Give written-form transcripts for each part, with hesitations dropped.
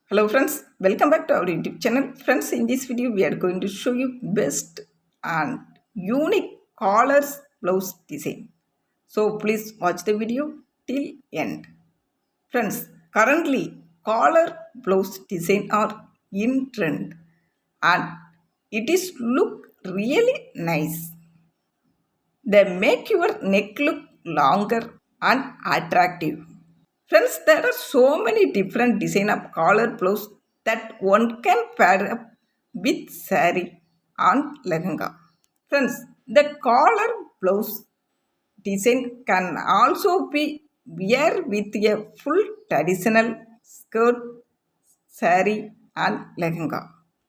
Hello friends, welcome back to our YouTube channel. Friends, in this video we are going to show you best and unique collars blouse design. So please watch the video till end. Friends, currently collar blouse design are in trend and it is look really nice. They make your neck look longer and attractive. Friends, there are so many different design of collar blouse that one can pair up with sari and lehenga. Friends, the collar blouse design can also be wear with a full traditional skirt, sari and lehenga.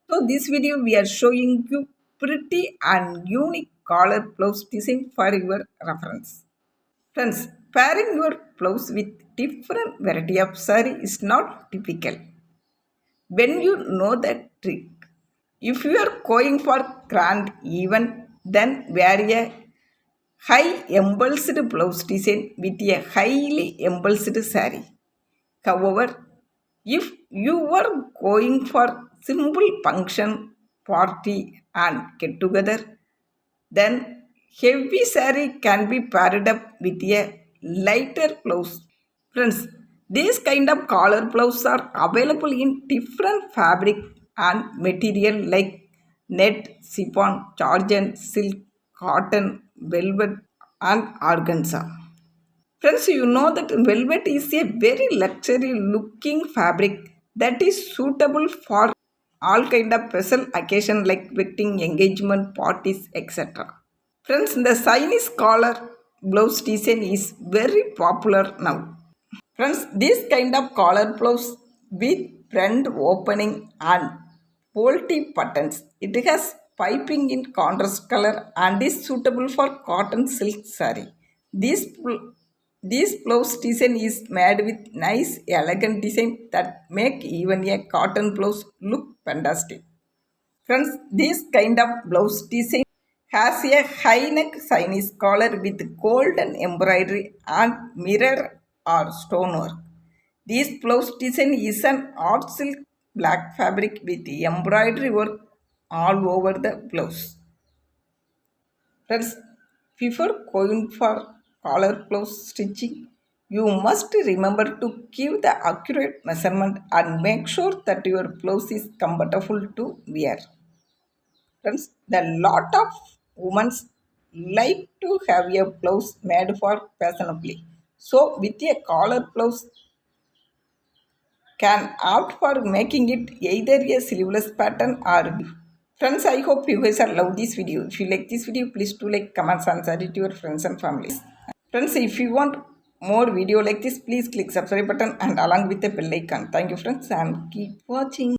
So this video we are showing you pretty and unique collar blouse design for your reference. Friends, pairing your blouse with different variety of saree is not difficult when you know that trick. If you are going for grand event, then wear a high embossed blouse design with a highly embossed saree. However, if you are going for simple function, party and get together, then heavy saree can be paired up with a lighter blouse. Friends, these kind of collar blouses are available in different fabric and material like net, chiffon, georgette, silk, cotton, velvet and organza. Friends, you know that velvet is a very luxury looking fabric that is suitable for all kind of special occasion like wedding, engagement, parties, etc. Friends, the Chinese collar blouse design is very popular now. Friends, this kind of collar blouse with front opening and bolty buttons. It has piping in contrast color and is suitable for cotton silk saree. This blouse design is made with nice elegant design that make even a cotton blouse look fantastic. Friends, this kind of blouse design has a high neck Chinese collar with golden embroidery and mirror or stonework. This blouse design is an art silk black fabric with embroidery work all over the blouse. Friends, before going for collar blouse stitching, you must remember to give the accurate measurement and make sure that your blouse is comfortable to wear. Friends, the lot of women like to have a blouse made for fashionably. So, with a collar blouse, can opt for making it either a sleeveless pattern or. Friends, I hope you guys are love this video. If you like this video, please do like, comments and share it to your friends and families. Friends, if you want more video like this, please click subscribe button and along with the bell icon. Thank you friends and keep watching.